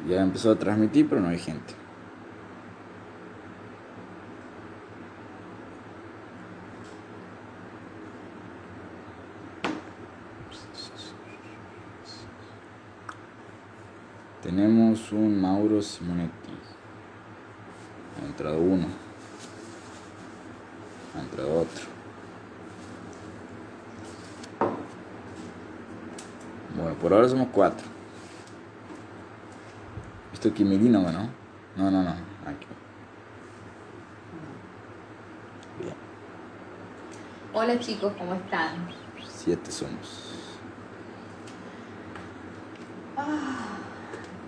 Ya empezó a transmitir, pero no hay gente. Tenemos un Mauro Simonetti. Ha entrado uno. Ha entrado otro. Bueno, por ahora somos 4. Esto es Kimirino, ¿no? No. Aquí. Bien. Hola chicos, ¿cómo están? 7 somos.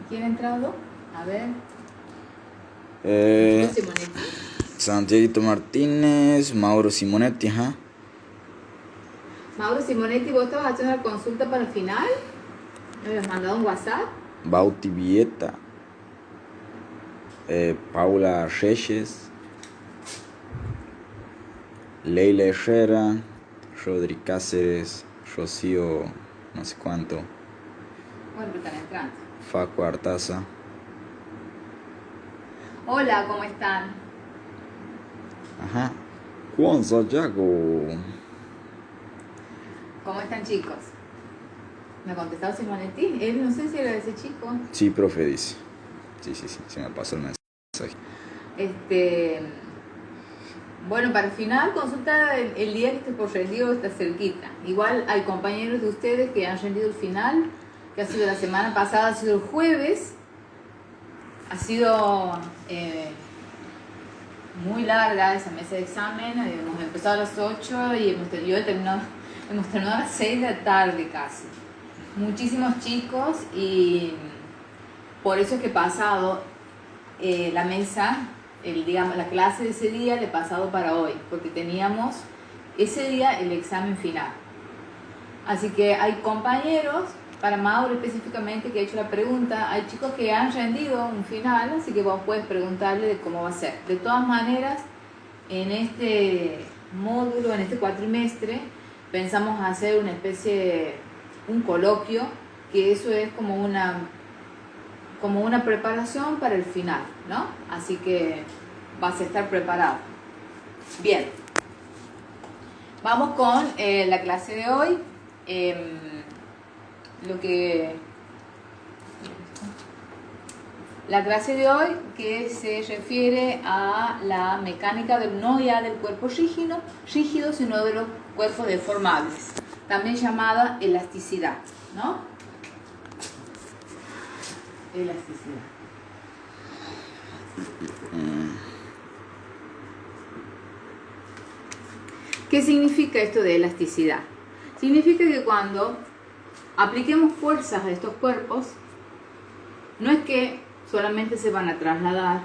¿Quién ha entrado? A ver. Simonetti. Santiaguito Martínez, Mauro Simonetti, ajá. Mauro Simonetti, ¿vos estabas haciendo la consulta para el final? ¿Me habías mandado un WhatsApp? Bauti Vieta, Paula Reyes, Leila Herrera, Rodri Cáceres, Rocío no sé cuánto, Bueno, pero están entrando. Facu Artaza. Hola, ¿cómo están? Ajá. Juan Sayago. ¿Cómo están chicos? ¿Me ha contestado Simonetti? Él no sé si era ese chico. Sí, profe, dice. Sí, se me pasó el mensaje. Bueno, para el final, consulta el día que esté por rendido, está cerquita. Igual hay compañeros de ustedes que han rendido el final, que ha sido la semana pasada, ha sido el jueves. Ha sido muy larga esa mesa de examen. Hemos empezado a las 8 y hemos terminado a las 6 de la tarde casi. Muchísimos chicos y por eso es que he pasado la mesa, la clase de ese día, le he pasado para hoy, porque teníamos ese día el examen final. Así que hay compañeros, para Mauro específicamente, que ha hecho la pregunta, hay chicos que han rendido un final, así que vos puedes preguntarle de cómo va a ser. De todas maneras, en este módulo, en este cuatrimestre, pensamos hacer una especie, un coloquio, que eso es como una preparación para el final, ¿no? Así que vas a estar preparado. Bien. Vamos con la clase de hoy. La clase de hoy que se refiere a la mecánica no ya del cuerpo rígido, sino de los cuerpos deformables, también llamada elasticidad, ¿no? Elasticidad. ¿Qué significa esto de elasticidad? Significa que cuando apliquemos fuerzas a estos cuerpos, no es que solamente se van a trasladar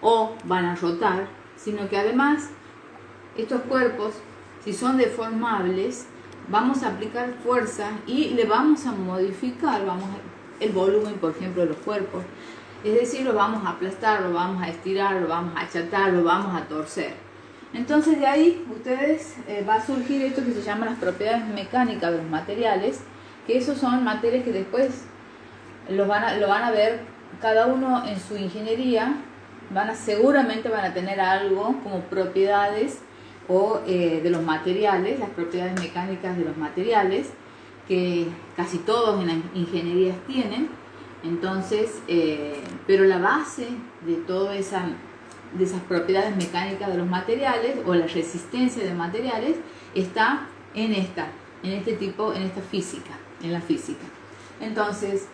o van a rotar, sino que además estos cuerpos, si son deformables, vamos a aplicar fuerza y le vamos a modificar el volumen, por ejemplo, de los cuerpos. Es decir, lo vamos a aplastar, lo vamos a estirar, lo vamos a achatar, lo vamos a torcer. Entonces de ahí ustedes va a surgir esto que se llama las propiedades mecánicas de los materiales, que esos son materias que después lo van a ver cada uno en su ingeniería, seguramente van a tener algo como propiedades de los materiales, las propiedades mecánicas de los materiales, que casi todos en las ingenierías tienen. Entonces, pero la base de todas esas propiedades mecánicas de los materiales o la resistencia de materiales está en esta física, en la física. Entonces,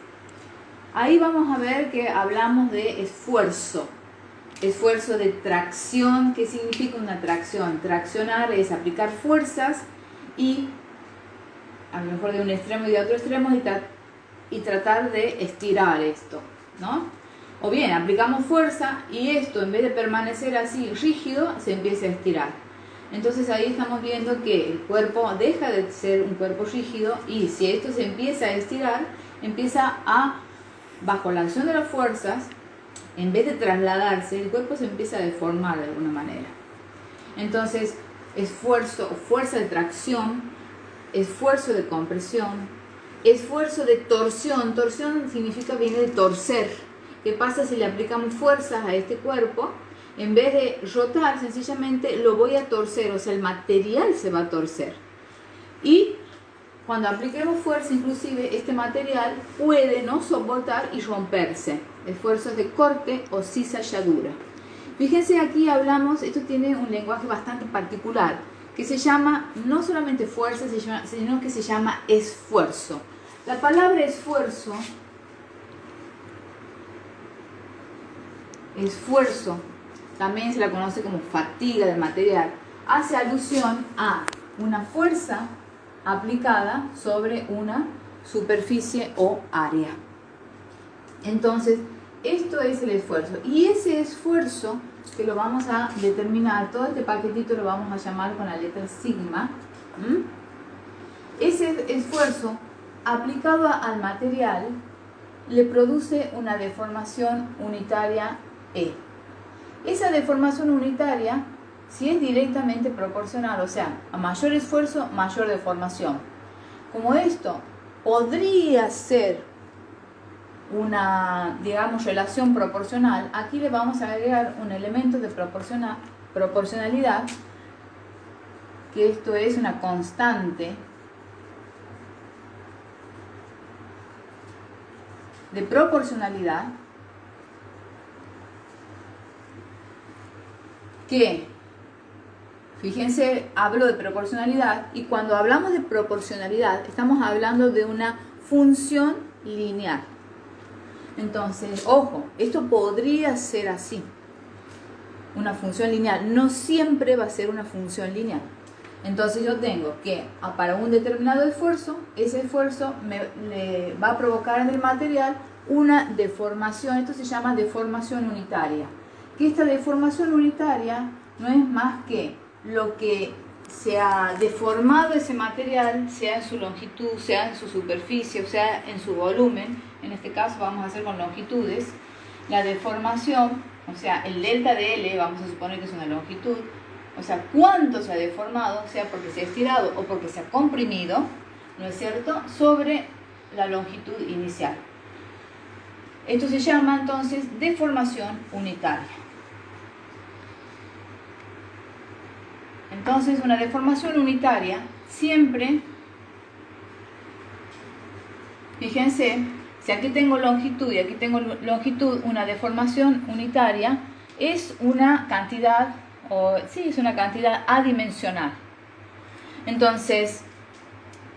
ahí vamos a ver que hablamos de esfuerzo de tracción. ¿Qué significa una tracción? Traccionar es aplicar fuerzas y a lo mejor de un extremo y de otro extremo y tratar de estirar esto, ¿no? O bien, aplicamos fuerza y esto, en vez de permanecer así rígido, se empieza a estirar. Entonces ahí estamos viendo que el cuerpo deja de ser un cuerpo rígido y si esto se empieza a estirar, bajo la acción de las fuerzas, en vez de trasladarse, el cuerpo se empieza a deformar de alguna manera. Entonces, fuerza de tracción, esfuerzo de compresión, esfuerzo de torsión. Torsión significa, viene de torcer. ¿Qué pasa si le aplicamos fuerzas a este cuerpo? En vez de rotar, sencillamente lo voy a torcer, o sea, el material se va a torcer. Y cuando apliquemos fuerza, inclusive, este material puede no soportar y romperse. Esfuerzos de corte o cizalladura. Fíjense, aquí hablamos, esto tiene un lenguaje bastante particular, que se llama no solamente fuerza, sino que se llama esfuerzo. La palabra esfuerzo también se la conoce como fatiga del material, hace alusión a una fuerza aplicada sobre una superficie o área. Entonces, esto es el esfuerzo. Y ese esfuerzo, que lo vamos a determinar, todo este paquetito lo vamos a llamar con la letra sigma. Ese esfuerzo aplicado al material le produce una deformación unitaria E. Esa deformación unitaria, si es directamente proporcional, o sea, a mayor esfuerzo, mayor deformación. Como esto podría ser una, digamos, relación proporcional, aquí le vamos a agregar un elemento de proporcionalidad, que esto es una constante de proporcionalidad, que, fíjense, hablo de proporcionalidad, y cuando hablamos de proporcionalidad estamos hablando de una función lineal. Entonces, ojo, esto podría ser así, una función lineal, no siempre va a ser una función lineal. Entonces yo tengo que, para un determinado esfuerzo, ese esfuerzo le va a provocar en el material una deformación. Esto se llama deformación unitaria. Que esta deformación unitaria no es más que lo que se ha deformado ese material, sea en su longitud, sea en su superficie, o sea en su volumen. En este caso vamos a hacer con longitudes. La deformación, o sea, el delta de L, vamos a suponer que es una longitud, o sea, cuánto se ha deformado, sea porque se ha estirado o porque se ha comprimido, ¿no es cierto?, sobre la longitud inicial. Esto se llama entonces deformación unitaria. Entonces, una deformación unitaria siempre, fíjense, si aquí tengo longitud y aquí tengo longitud, una deformación unitaria es una cantidad, es una cantidad adimensional. Entonces,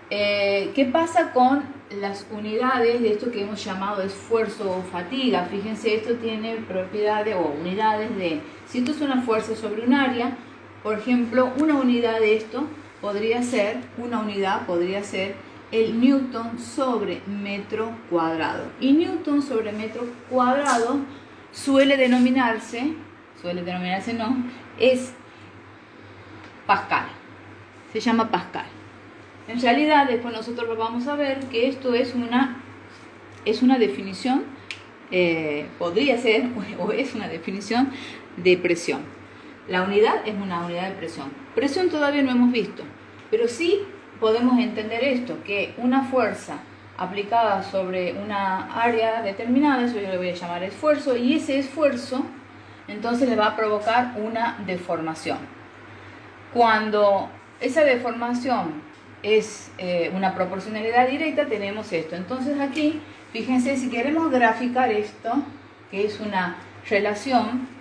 ¿qué pasa con las unidades de esto que hemos llamado esfuerzo o fatiga? Fíjense, esto tiene propiedades o unidades de, si esto es una fuerza sobre un área, por ejemplo, una unidad de esto podría ser el newton sobre metro cuadrado. Y newton sobre metro cuadrado suele denominarse no, es Pascal. Se llama Pascal. En realidad, después nosotros lo vamos a ver que esto es una definición, podría ser, o es una definición de presión. La unidad es una unidad de presión. Presión todavía no hemos visto, pero sí podemos entender esto, que una fuerza aplicada sobre una área determinada, eso yo le voy a llamar esfuerzo, y ese esfuerzo entonces le va a provocar una deformación. Cuando esa deformación es una proporcionalidad directa, tenemos esto. Entonces aquí, fíjense, si queremos graficar esto, que es una relación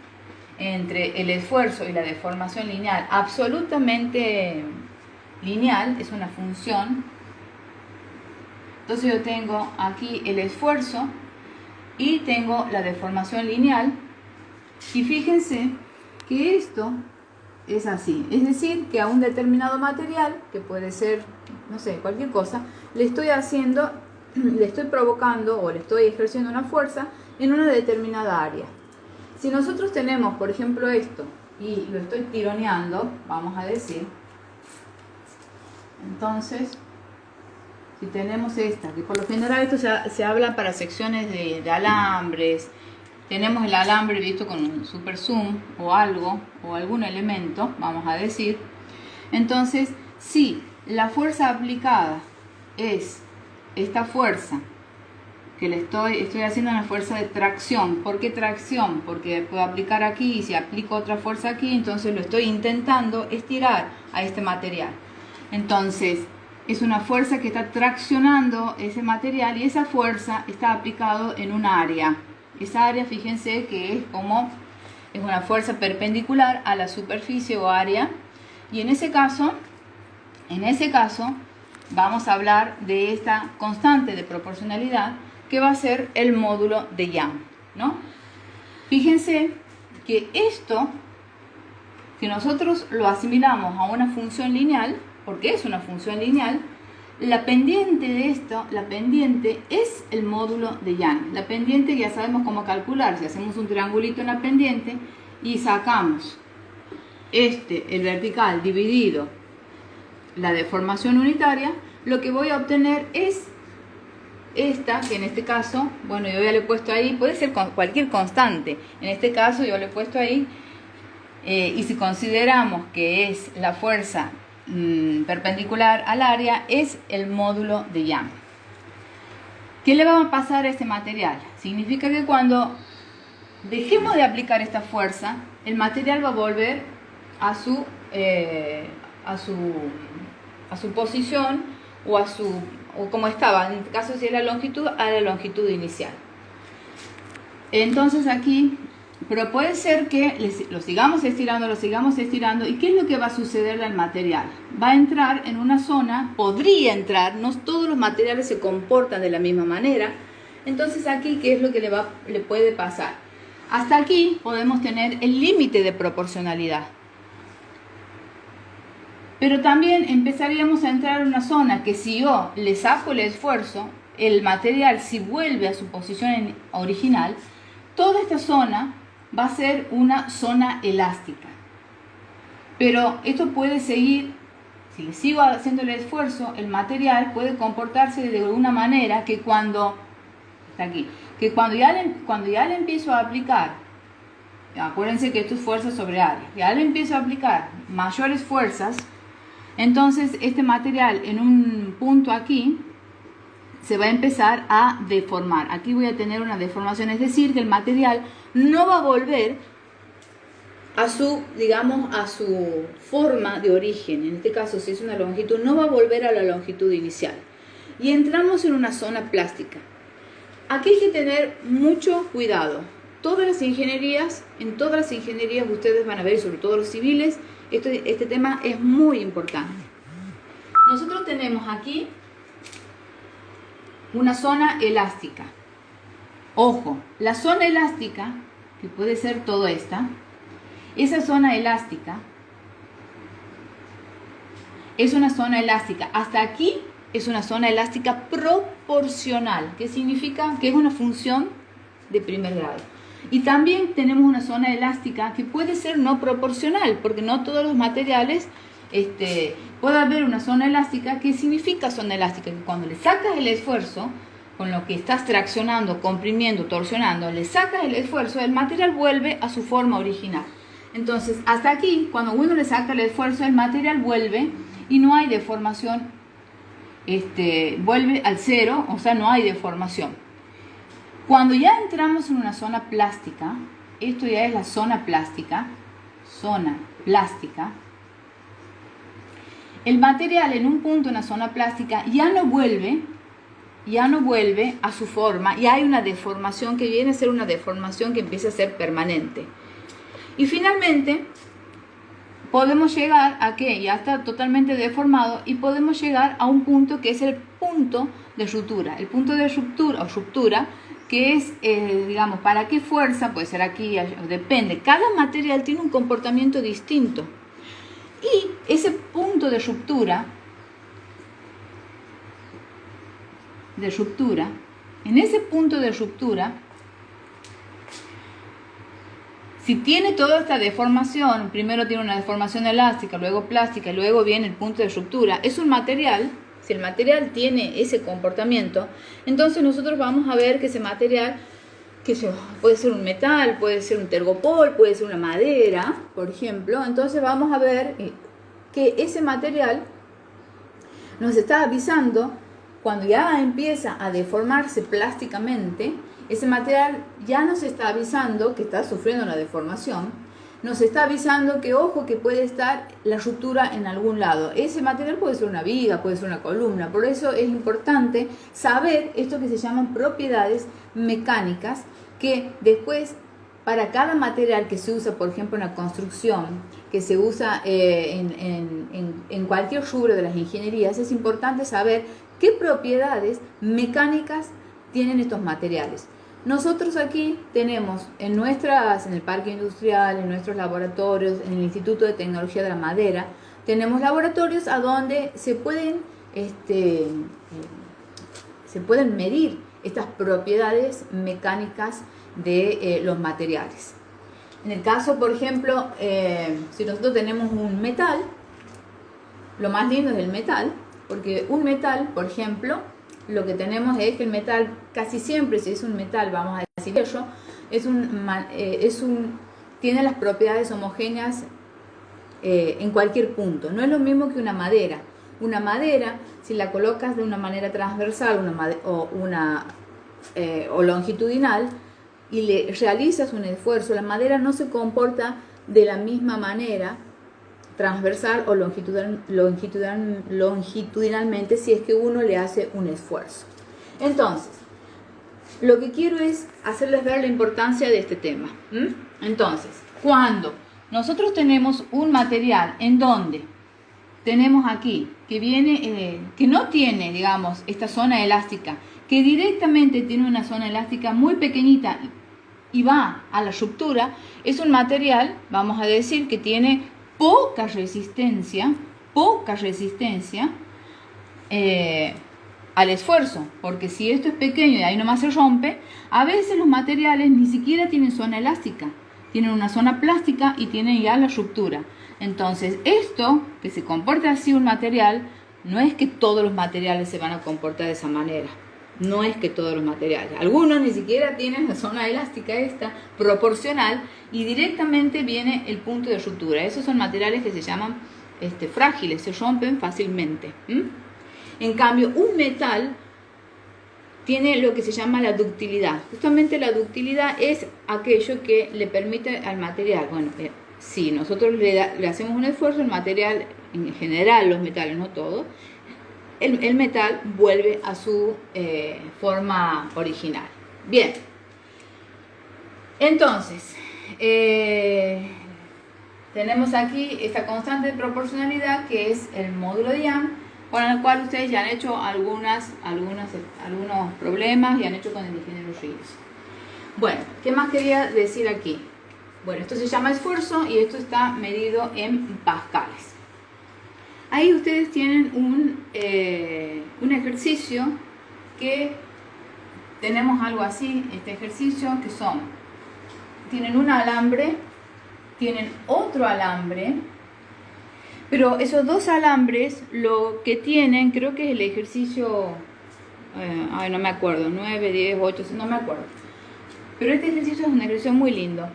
entre el esfuerzo y la deformación lineal, absolutamente lineal, es una función. Entonces yo tengo aquí el esfuerzo y tengo la deformación lineal, y fíjense que esto es así, es decir, que a un determinado material, que puede ser, no sé, cualquier cosa, le estoy provocando o le estoy ejerciendo una fuerza en una determinada área. Si nosotros tenemos, por ejemplo, esto, y lo estoy tironeando, vamos a decir, entonces, si tenemos esta, que por lo general esto se habla para secciones de alambres, tenemos el alambre visto con un super zoom o algo, o algún elemento, vamos a decir, entonces, si la fuerza aplicada es esta fuerza que le estoy haciendo una fuerza de tracción. ¿Por qué tracción? Porque puedo aplicar aquí y si aplico otra fuerza aquí, entonces lo estoy intentando estirar a este material. Entonces, es una fuerza que está traccionando ese material y esa fuerza está aplicado en un área. Esa área, fíjense que es una fuerza perpendicular a la superficie o área. Y en ese caso, vamos a hablar de esta constante de proporcionalidad que va a ser el módulo de Young, ¿no? Fíjense que esto, que nosotros lo asimilamos a una función lineal, porque es una función lineal, la pendiente de esto, la pendiente es el módulo de Young. La pendiente ya sabemos cómo calcular. Si hacemos un triangulito en la pendiente y sacamos el vertical dividido la deformación unitaria, lo que voy a obtener es esta, que en este caso, bueno, yo ya le he puesto ahí, puede ser con cualquier constante, en este caso yo le he puesto ahí, y si consideramos que es la fuerza perpendicular al área, es el módulo de Young. ¿Qué le va a pasar a este material? Significa que cuando dejemos de aplicar esta fuerza, el material va a volver a su posición o como estaba, en este caso si es la longitud, a la longitud inicial. Entonces aquí, pero puede ser que lo sigamos estirando, ¿y qué es lo que va a suceder al material? Va a entrar en una zona, podría entrar, no todos los materiales se comportan de la misma manera, entonces aquí, ¿qué es lo que le puede pasar? Hasta aquí podemos tener el límite de proporcionalidad. Pero también empezaríamos a entrar en una zona que si yo le saco el esfuerzo, el material si vuelve a su posición original, toda esta zona va a ser una zona elástica. Pero esto puede seguir, si le sigo haciendo el esfuerzo, el material puede comportarse de una manera que cuando ya le empiezo a aplicar, acuérdense que esto es fuerza sobre área, ya le empiezo a aplicar mayores fuerzas, entonces este material en un punto aquí se va a empezar a deformar. Aquí voy a tener una deformación, es decir, que el material no va a volver a su forma de origen. En este caso, si es una longitud, no va a volver a la longitud inicial. Y entramos en una zona plástica. Aquí hay que tener mucho cuidado. En todas las ingenierías ustedes van a ver, sobre todo los civiles, este tema es muy importante. Nosotros tenemos aquí una zona elástica. Ojo, la zona elástica, que puede ser toda esa zona elástica es una zona elástica. Hasta aquí es una zona elástica proporcional, que significa que es una función de primer grado. Y también tenemos una zona elástica que puede ser no proporcional, porque no todos los materiales, puede haber una zona elástica. ¿Qué significa zona elástica? Que cuando le sacas el esfuerzo, con lo que estás traccionando, comprimiendo, torsionando, le sacas el esfuerzo, el material vuelve a su forma original. Entonces, hasta aquí, cuando uno le saca el esfuerzo, el material vuelve y no hay deformación, vuelve al cero, o sea, no hay deformación. Cuando ya entramos en una zona plástica, esto ya es la zona plástica, el material en un punto en la zona plástica ya no vuelve a su forma y hay una deformación que viene a ser una deformación que empieza a ser permanente. Y finalmente podemos llegar a que ya está totalmente deformado y podemos llegar a un punto que es el punto de ruptura. El punto de ruptura o ruptura, que es, para qué fuerza, puede ser aquí, depende. Cada material tiene un comportamiento distinto. Y ese punto de ruptura, en ese punto de ruptura, si tiene toda esta deformación, primero tiene una deformación elástica, luego plástica, y luego viene el punto de ruptura, es un material. Si el material tiene ese comportamiento, entonces nosotros vamos a ver que ese material, puede ser un metal, puede ser un tergopol, puede ser una madera, por ejemplo. Entonces vamos a ver que ese material nos está avisando cuando ya empieza a deformarse plásticamente, ese material ya nos está avisando que está sufriendo una deformación, nos está avisando que, ojo, que puede estar la ruptura en algún lado. Ese material puede ser una viga, puede ser una columna, por eso es importante saber esto que se llaman propiedades mecánicas, que después para cada material que se usa, por ejemplo, en la construcción, que se usa en cualquier rubro de las ingenierías, es importante saber qué propiedades mecánicas tienen estos materiales. Nosotros aquí tenemos en el parque industrial, en nuestros laboratorios, en el Instituto de Tecnología de la Madera, tenemos laboratorios a donde se pueden medir estas propiedades mecánicas de los materiales. En el caso, por ejemplo, si nosotros tenemos un metal, lo más lindo es el metal, porque un metal, por ejemplo, lo que tenemos es que el metal, casi siempre, si es un metal, vamos a decir eso, tiene las propiedades homogéneas en cualquier punto. No es lo mismo que una madera. Una madera, si la colocas de una manera transversal o longitudinal y le realizas un esfuerzo, la madera no se comporta de la misma manera transversal o longitudinalmente si es que uno le hace un esfuerzo. Entonces, lo que quiero es hacerles ver la importancia de este tema. Entonces, cuando nosotros tenemos un material en donde tenemos aquí que no tiene, digamos, esta zona elástica, que directamente tiene una zona elástica muy pequeñita y va a la ruptura, es un material, vamos a decir, que tiene poca resistencia al esfuerzo, porque si esto es pequeño y ahí nomás se rompe, a veces los materiales ni siquiera tienen zona elástica, tienen una zona plástica y tienen ya la ruptura. Entonces, esto que se comporta así un material, no es que todos los materiales se van a comportar de esa manera. No es que todos los materiales, algunos ni siquiera tienen la zona elástica esta proporcional y directamente viene el punto de ruptura. Esos son materiales que se llaman frágiles, se rompen fácilmente. En cambio, un metal tiene lo que se llama la ductilidad. Justamente la ductilidad es aquello que le permite al material, si nosotros le hacemos un esfuerzo, el material, en general los metales, no todos, el metal vuelve a su forma original. Bien, entonces tenemos aquí esta constante de proporcionalidad que es el módulo de Young, con el cual ustedes ya han hecho algunos problemas y han hecho con el ingeniero Ríos. Bueno, ¿qué más quería decir aquí? Bueno, esto se llama esfuerzo y esto está medido en pascales. Ahí ustedes tienen un ejercicio que tenemos algo así, este ejercicio que tienen un alambre, tienen otro alambre, pero esos dos alambres lo que tienen, creo que es el ejercicio, no me acuerdo, 9, 10, 8, no me acuerdo, pero este ejercicio es un ejercicio muy lindo.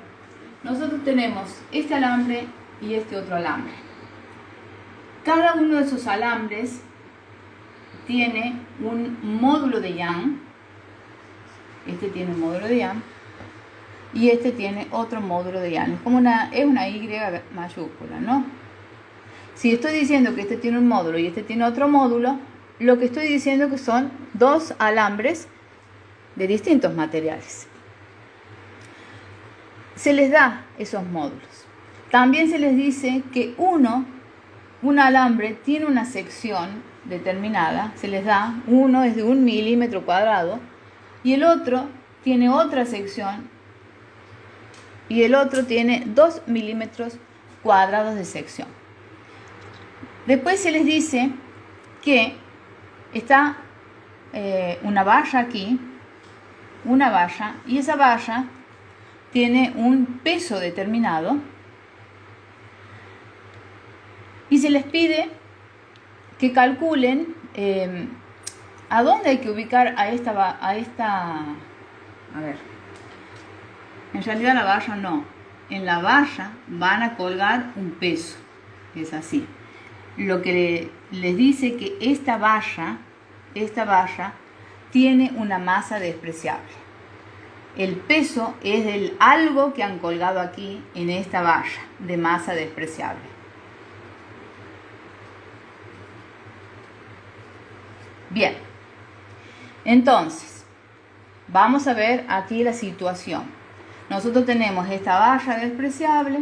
Nosotros tenemos este alambre y este otro alambre. Cada uno de esos alambres tiene un módulo de Young. Este tiene un módulo de Young y este tiene otro módulo de Young. Es una Y mayúscula, ¿no? Si estoy diciendo que este tiene un módulo y este tiene otro módulo, lo que estoy diciendo es que son dos alambres de distintos materiales. Se les da esos módulos. También se les dice que un alambre tiene una sección determinada, se les da, uno es de 1 milímetro cuadrado y el otro tiene otra sección y el otro tiene 2 milímetros cuadrados de sección. Después se les dice que está una valla aquí, una valla, y esa valla tiene un peso determinado. Y se les pide que calculen a dónde hay que ubicar a esta, en realidad la valla no, en la valla van a colgar un peso, es así. Lo que les dice que esta valla esta valla tiene una masa despreciable. El peso es del algo que han colgado aquí en esta valla de masa despreciable. Bien, entonces, vamos a ver aquí la situación. Nosotros tenemos esta valla despreciable,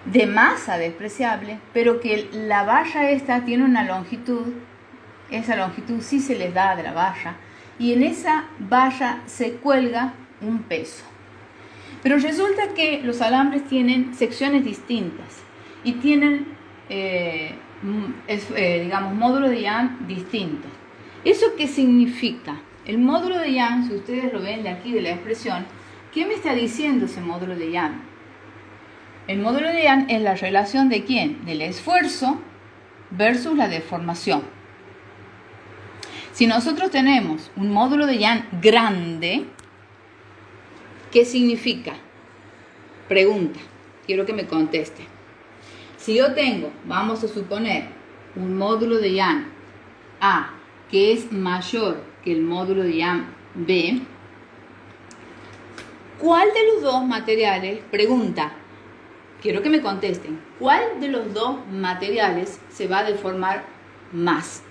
de masa despreciable, pero que la valla esta tiene una longitud, esa longitud sí se les da de la valla, y en esa valla se cuelga un peso. Pero resulta que los alambres tienen secciones distintas y tienen, digamos, módulos de Young distintos. ¿Eso qué significa? El módulo de Young, si ustedes lo ven de aquí de la expresión, ¿qué me está diciendo ese módulo de Young? El módulo de Young es la relación de ¿quién? Del esfuerzo versus la deformación. Si nosotros tenemos un módulo de Young grande, ¿qué significa? Pregunta, quiero que me conteste. Si yo tengo, vamos a suponer, un módulo de Young A que es mayor que el módulo de Young B, ¿cuál de los dos materiales, pregunta, quiero que me contesten, cuál de los dos materiales se va a deformar más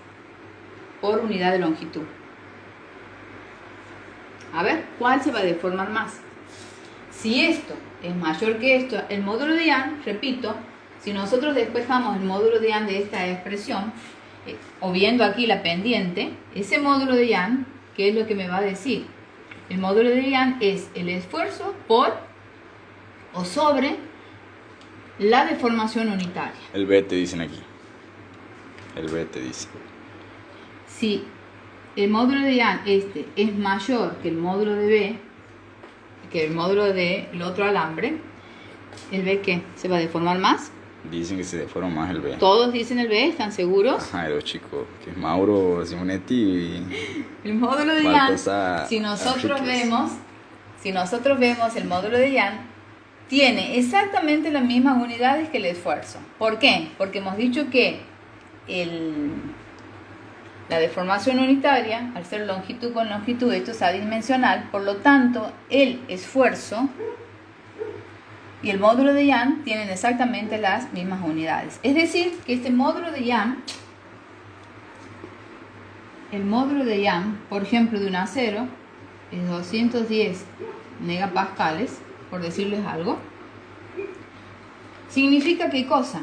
por unidad de longitud? A ver, ¿cuál se va a deformar más? Si esto es mayor que esto, el módulo de Young, repito, si nosotros despejamos el módulo de Young de esta expresión, o viendo aquí la pendiente, ese módulo de Young, ¿qué es lo que me va a decir? El módulo de Young es el esfuerzo por o sobre la deformación unitaria. El B te dicen aquí. El B te dice. Si el módulo de Young este es mayor que el módulo de B, que el módulo del otro alambre, ¿el B qué? ¿Se va a deformar más? Dicen que se deforma más el B. Todos dicen el B, ¿están seguros? Ajá, los chicos, que es Mauro Simonetti y el módulo de Young, Baltasar si nosotros Enríquez. vemos el módulo de Young, tiene exactamente las mismas unidades que el esfuerzo. ¿Por qué? Porque hemos dicho que la deformación unitaria, al ser longitud con longitud, esto es adimensional, por lo tanto, el esfuerzo y el módulo de Young tienen exactamente las mismas unidades. Es decir, que este módulo de Young, el módulo de Young, por ejemplo, de un acero, es 210 megapascales, por decirles algo. ¿Significa qué cosa?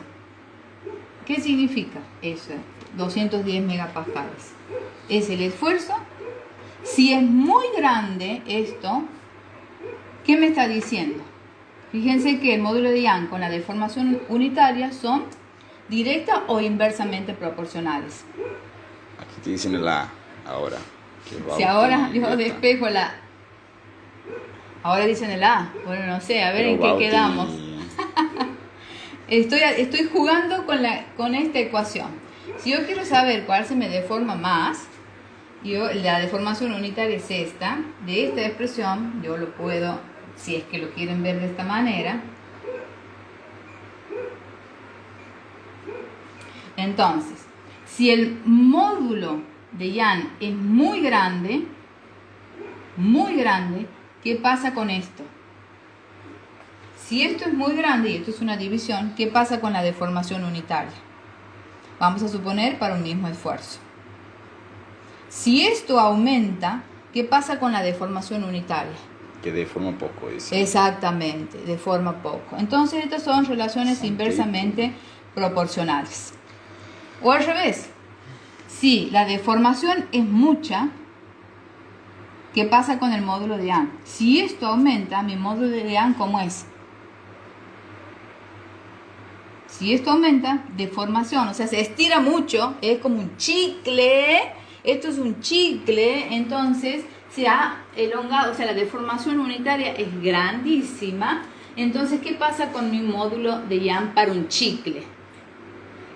¿Qué significa eso? 210 megapascales. Es el esfuerzo. Si es muy grande esto, ¿qué me está diciendo? Fíjense que el módulo de Young con la deformación unitaria son directa o inversamente proporcionales. Aquí te dicen el A ahora. Si ahora yo despejo la... Ahora dicen el A. Bueno, no sé, a ver en qué quedamos. Estoy jugando con esta ecuación. Si yo quiero saber cuál se me deforma más, la deformación unitaria es esta. De esta expresión yo lo puedo, si es que lo quieren ver de esta manera. Entonces, si el módulo de Young es muy grande, ¿qué pasa con esto? Si esto es muy grande y esto es una división, ¿qué pasa con la deformación unitaria? Vamos a suponer para un mismo esfuerzo. Si esto aumenta, ¿qué pasa con la deformación unitaria? Que deforma poco, dice. Exactamente, deforma poco. Entonces estas son relaciones inversamente proporcionales. O al revés, si la deformación es mucha, ¿qué pasa con el módulo de Young? Si esto aumenta, mi módulo de Young, ¿cómo es? Si esto aumenta, deformación, o sea, se estira mucho, es como un chicle, esto es un chicle, entonces se ha elongado, o sea, la deformación unitaria es grandísima. Entonces, ¿qué pasa con mi módulo de Young para un chicle?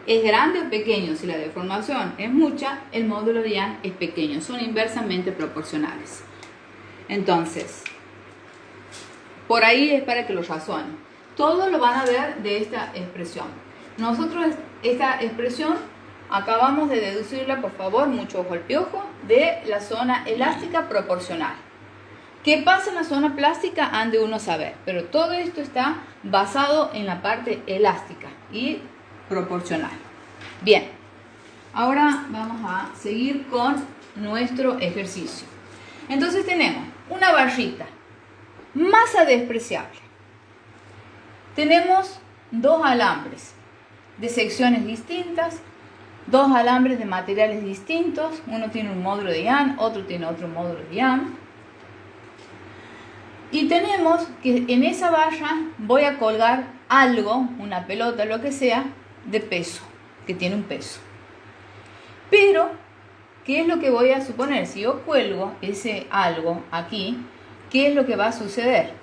¿Es grande o pequeño? Si la deformación es mucha, el módulo de Young es pequeño, son inversamente proporcionales. Entonces, por ahí es para que lo razonen. Todo lo van a ver de esta expresión. Nosotros esta expresión acabamos de deducirla, por favor, mucho ojo al piojo, de la zona elástica proporcional. ¿Qué pasa en la zona plástica? Han de uno saber, pero todo esto está basado en la parte elástica y proporcional. Bien, ahora vamos a seguir con nuestro ejercicio. Entonces tenemos una barrita, masa despreciable. Tenemos dos alambres de secciones distintas, dos alambres de materiales distintos. Uno tiene un módulo de Young, otro tiene otro módulo de Young. Y tenemos que en esa barra voy a colgar algo, una pelota, lo que sea, de peso, que tiene un peso. Pero, ¿qué es lo que voy a suponer? Si yo cuelgo ese algo aquí, ¿qué es lo que va a suceder?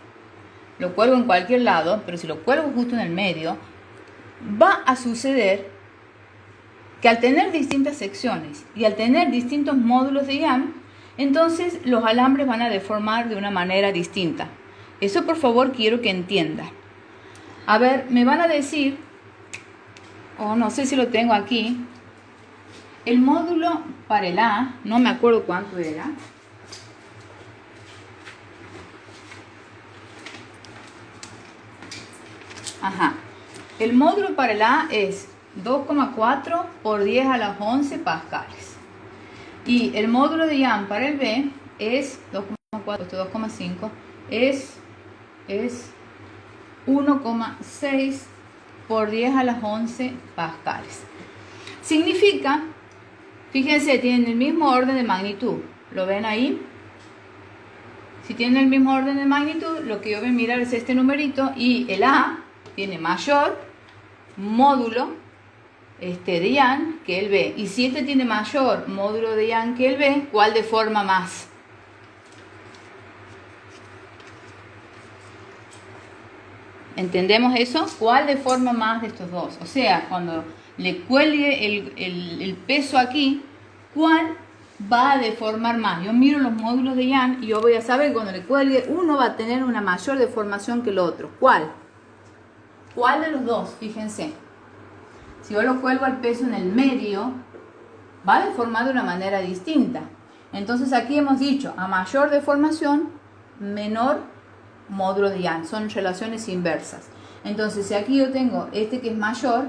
Lo cuelgo en cualquier lado, pero si lo cuelgo justo en el medio, va a suceder que al tener distintas secciones y al tener distintos módulos de Young, entonces los alambres van a deformar de una manera distinta. Eso por favor quiero que entiendan. A ver, me van a decir, o no sé si lo tengo aquí, el módulo para el A, no me acuerdo cuánto era. Ajá. El módulo para el A es 2,4 por 10 a la 11 pascales. Y el módulo de Young para el B es 2,4, 2,5, es 1,6 por 10 a las 11 pascales. Significa, fíjense, tienen el mismo orden de magnitud. ¿Lo ven ahí? Si tienen el mismo orden de magnitud, lo que yo voy a mirar es este numerito y el A tiene mayor módulo de Young que el B. Y si este tiene mayor módulo de Young que el B, ¿cuál deforma más? ¿Entendemos eso? ¿Cuál deforma más de estos dos? O sea, cuando le cuelgue el peso aquí, ¿cuál va a deformar más? Yo miro los módulos de Young y yo voy a saber que cuando le cuelgue, uno va a tener una mayor deformación que el otro. ¿Cuál? ¿Cuál de los dos? Fíjense. Si yo lo cuelgo al peso en el medio, va a deformar de una manera distinta. Entonces aquí hemos dicho, a mayor deformación, menor módulo de Young. Son relaciones inversas. Entonces si aquí yo tengo este que es mayor,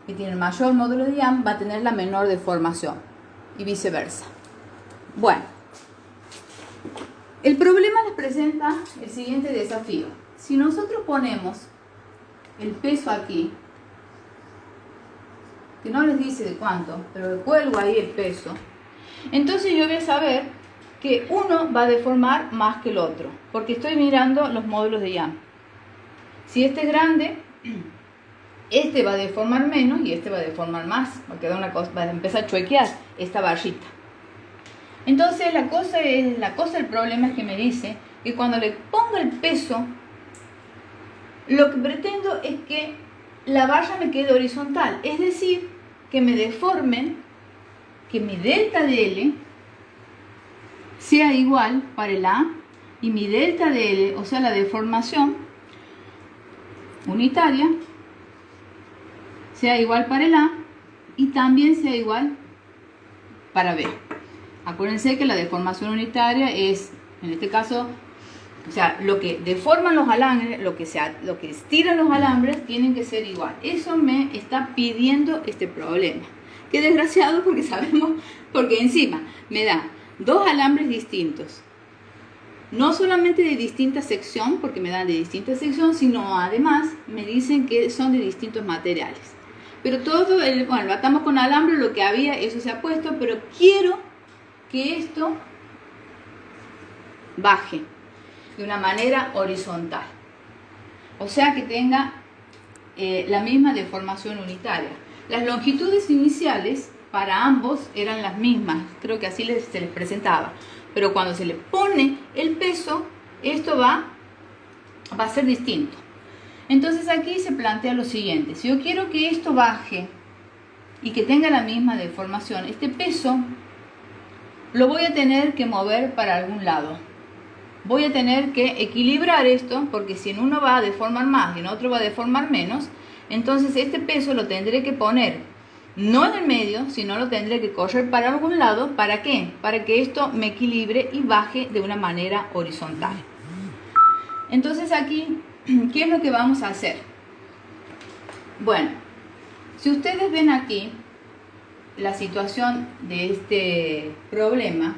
que tiene el mayor módulo de Young, va a tener la menor deformación. Y viceversa. Bueno. El problema les presenta el siguiente desafío. Si nosotros ponemos el peso aquí, que no les dice de cuánto, pero cuelgo ahí el peso, entonces yo voy a saber que uno va a deformar más que el otro, porque estoy mirando los módulos de Young. Si este es grande, este va a deformar menos y este va a deformar más, va a quedar una cosa, va a empezar a chuequear esta barrita. Entonces el problema es que me dice que cuando le pongo el peso, lo que pretendo es que la barra me quede horizontal, es decir, que me deformen, que mi delta de L sea igual para el A y mi delta de L, o sea la deformación unitaria, sea igual para el A y también sea igual para B. Acuérdense que la deformación unitaria es, en este caso, o sea, lo que deforman los alambres, lo que estiran los alambres, tienen que ser igual. Eso me está pidiendo este problema. Qué desgraciado, porque sabemos, porque encima me da dos alambres distintos. No solamente de distinta sección, porque me dan de distinta sección, sino además me dicen que son de distintos materiales. Pero todo, bueno, lo atamos con alambre, lo que había, eso se ha puesto, pero quiero que esto baje de una manera horizontal, o sea que tenga la misma deformación unitaria. Las longitudes iniciales para ambos eran las mismas, creo que así se les presentaba, pero cuando se le pone el peso, esto va a ser distinto. Entonces aquí se plantea lo siguiente: si yo quiero que esto baje y que tenga la misma deformación, este peso lo voy a tener que mover para algún lado. Voy a tener que equilibrar esto, porque si en uno va a deformar más y en otro va a deformar menos, entonces este peso lo tendré que poner no en el medio, sino lo tendré que correr para algún lado. ¿Para qué? Para que esto me equilibre y baje de una manera horizontal. Entonces aquí, ¿qué es lo que vamos a hacer? Bueno, si ustedes ven aquí la situación de este problema,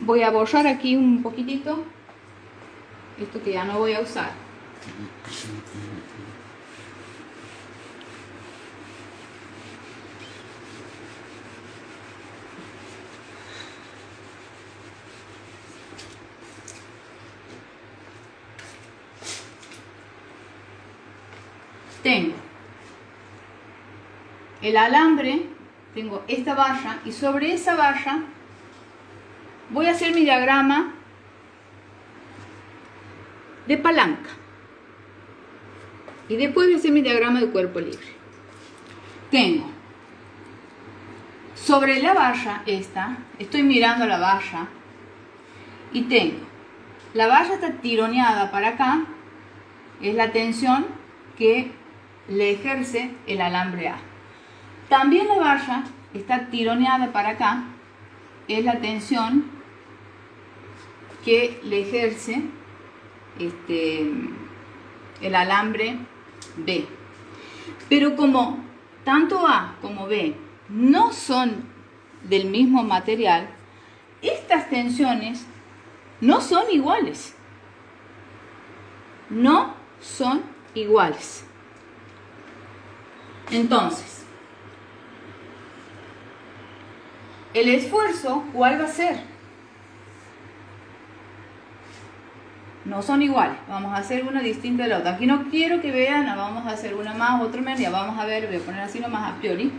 voy a borrar aquí un poquitito esto que ya no voy a usar. Tengo el alambre, tengo esta valla y sobre esa valla voy a hacer mi diagrama de palanca y después voy a hacer mi diagrama de cuerpo libre. Tengo sobre la valla esta, estoy mirando la valla y tengo, la valla está tironeada para acá, es la tensión que le ejerce el alambre A. También la valla está tironeada para acá, es la tensión que le ejerce el alambre B. Pero como tanto A como B no son del mismo material, estas tensiones no son iguales. No son iguales. Entonces, el esfuerzo, ¿cuál va a ser? No son iguales. Vamos a hacer una distinta de la otra. Aquí no quiero que vean, vamos a hacer una más, otra menos, ya vamos a ver, voy a poner así nomás a priori.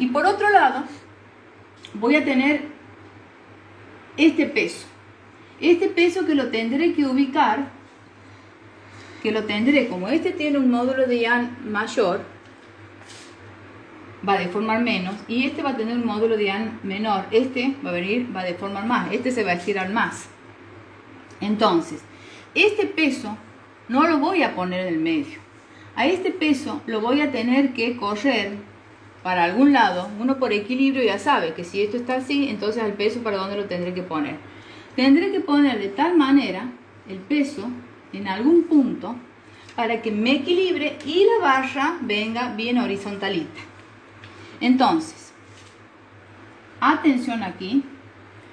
Y por otro lado, voy a tener este peso. Este peso que lo tendré que ubicar, que lo tendré, como este tiene un módulo de Young mayor, va a deformar menos, y este va a tener un módulo de Young menor, este va a deformar más, este se va a estirar más. Entonces, este peso no lo voy a poner en el medio. A este peso lo voy a tener que correr para algún lado. Uno por equilibrio ya sabe que si esto está así, entonces el peso para dónde lo tendré que poner. Tendré que poner de tal manera el peso en algún punto para que me equilibre y la barra venga bien horizontalita. Entonces, atención aquí,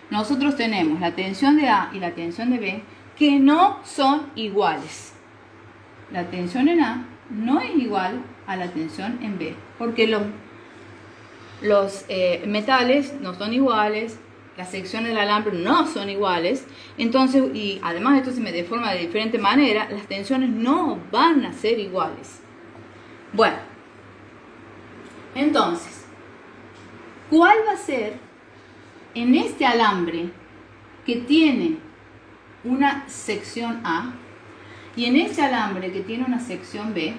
nosotros tenemos la tensión de A y la tensión de B que no son iguales. La tensión en A no es igual a la tensión en B, porque los metales no son iguales, las secciones del alambre no son iguales, entonces, y además esto se me deforma de diferente manera, las tensiones no van a ser iguales. Bueno, entonces, ¿cuál va a ser en este alambre que tiene una sección A y en este alambre que tiene una sección B?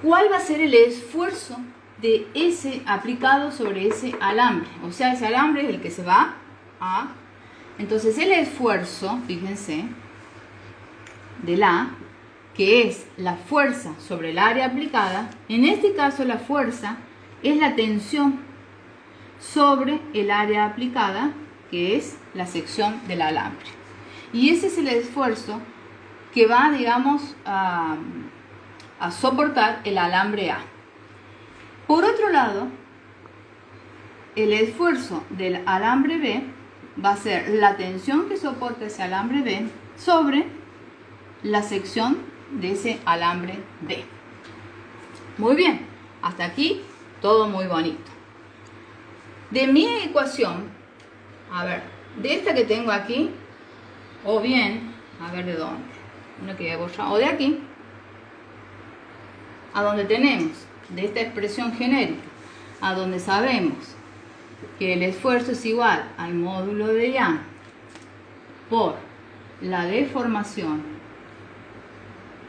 ¿Cuál va a ser el esfuerzo de ese aplicado sobre ese alambre? O sea, ese alambre es el que se va a... Entonces el esfuerzo, fíjense, del A, que es la fuerza sobre el área aplicada, en este caso la fuerza es la tensión sobre el área aplicada, que es la sección del alambre. Y ese es el esfuerzo que va, digamos, a soportar el alambre A. Por otro lado, el esfuerzo del alambre B va a ser la tensión que soporta ese alambre B sobre la sección de ese alambre D. Muy bien, hasta aquí todo muy bonito. De mi ecuación, a ver, de esta que tengo aquí, o bien, a ver de dónde, una que voy a borrar, o de aquí, a donde tenemos, de esta expresión genérica, a donde sabemos que el esfuerzo es igual al módulo de Young por la deformación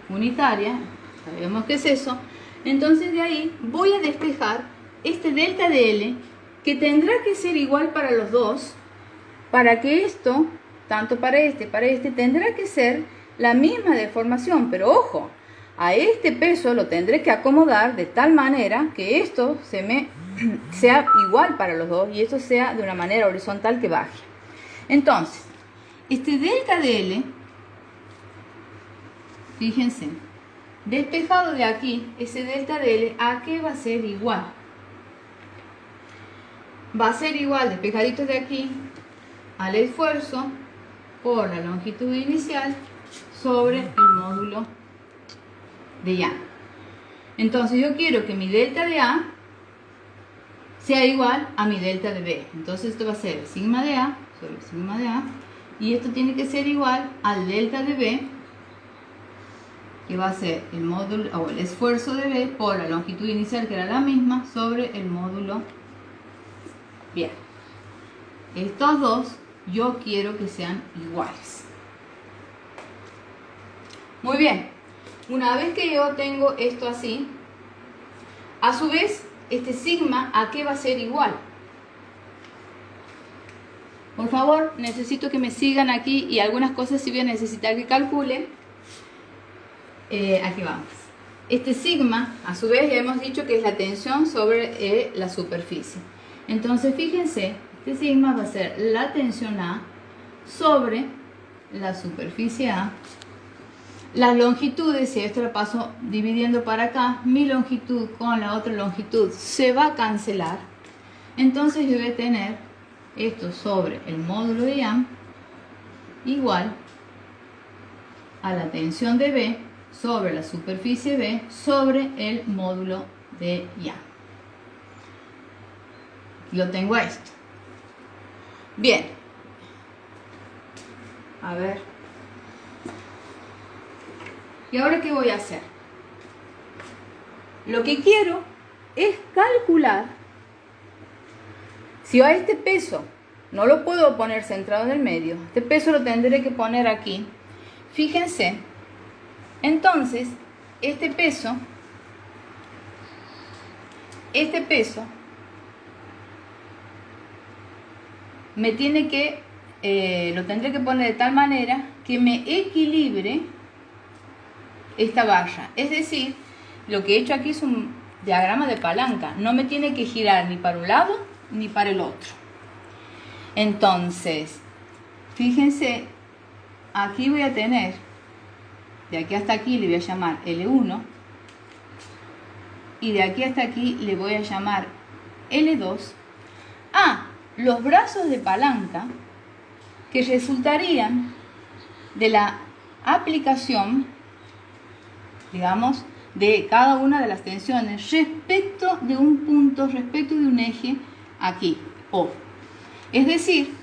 unitaria, sabemos que es eso, entonces de ahí voy a despejar este delta de L, que tendrá que ser igual para los dos, para que esto, tanto para este, tendrá que ser la misma deformación, pero ojo, a este peso lo tendré que acomodar de tal manera que esto sea igual para los dos y esto sea de una manera horizontal que baje. Entonces, este delta de L, fíjense, despejado de aquí, ese delta de L, ¿a qué va a ser igual? Va a ser igual, despejadito de aquí, al esfuerzo por la longitud inicial sobre el módulo de A. Entonces yo quiero que mi delta de A sea igual a mi delta de B. Entonces esto va a ser el sigma de A sobre el sigma de A. Y esto tiene que ser igual al delta de B, que va a ser el módulo o el esfuerzo de B por la longitud inicial, que era la misma, sobre el módulo. Bien. Estos dos yo quiero que sean iguales. Muy bien. Una vez que yo tengo esto así, a su vez, este sigma, ¿a qué va a ser igual? Por favor, necesito que me sigan aquí y algunas cosas sí voy a necesitar que calculen. Aquí vamos. Este sigma, a su vez, ya hemos dicho que es la tensión sobre la superficie. Entonces, fíjense, este sigma va a ser la tensión A sobre la superficie A. Las longitudes, si esto lo paso dividiendo para acá, mi longitud con la otra longitud se va a cancelar. Entonces yo voy a tener esto sobre el módulo de A igual a la tensión de B sobre la superficie B sobre el módulo de A. Lo tengo a esto. Bien. A ver. ¿Y ahora qué voy a hacer? Lo que quiero es calcular si a este peso no lo puedo poner centrado en el medio, este peso lo tendré que poner aquí. Fíjense, entonces este peso me tiene que, lo tendré que poner de tal manera que me equilibre esta barra. Es decir, lo que he hecho aquí es un diagrama de palanca. No me tiene que girar ni para un lado ni para el otro. Entonces, fíjense, aquí voy a tener, de aquí hasta aquí le voy a llamar L1 y de aquí hasta aquí le voy a llamar L2 a los brazos de palanca que resultarían de la aplicación, digamos, de cada una de las tensiones respecto de un punto, respecto de un eje aquí, O. Es decir,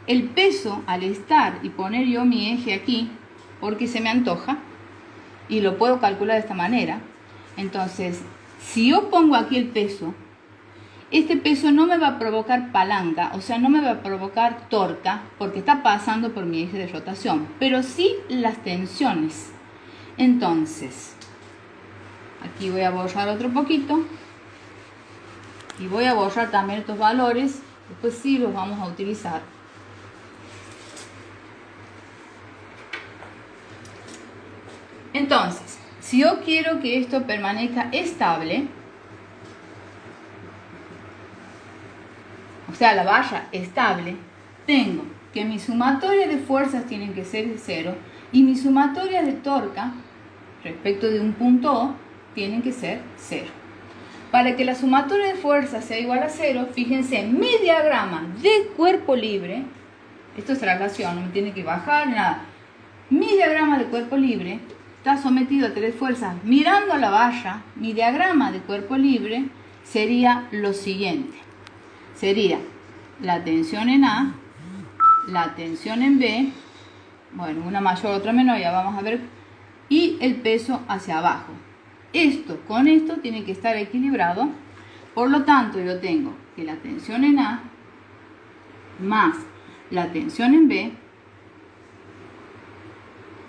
el peso al estar y poner yo mi eje aquí, porque se me antoja, y lo puedo calcular de esta manera, entonces, si yo pongo aquí el peso, este peso no me va a provocar palanca, o sea, no me va a provocar torca, porque está pasando por mi eje de rotación, pero sí las tensiones. Entonces, aquí voy a borrar otro poquito y voy a borrar también estos valores, después sí los vamos a utilizar. Entonces, si yo quiero que esto permanezca estable, o sea, la barra estable, tengo que mi sumatoria de fuerzas tienen que ser 0 y mi sumatoria de torca respecto de un punto O tienen que ser 0. Para que la sumatoria de fuerzas sea igual a 0, fíjense, mi diagrama de cuerpo libre, esto es traslación, no me tiene que bajar nada. Mi diagrama de cuerpo libre está sometido a 3 fuerzas. Mirando a la barra, mi diagrama de cuerpo libre sería lo siguiente. Sería la tensión en A, la tensión en B, bueno, una mayor, otra menor, ya vamos a ver, y el peso hacia abajo. Esto con esto tiene que estar equilibrado, por lo tanto yo tengo que la tensión en A más la tensión en B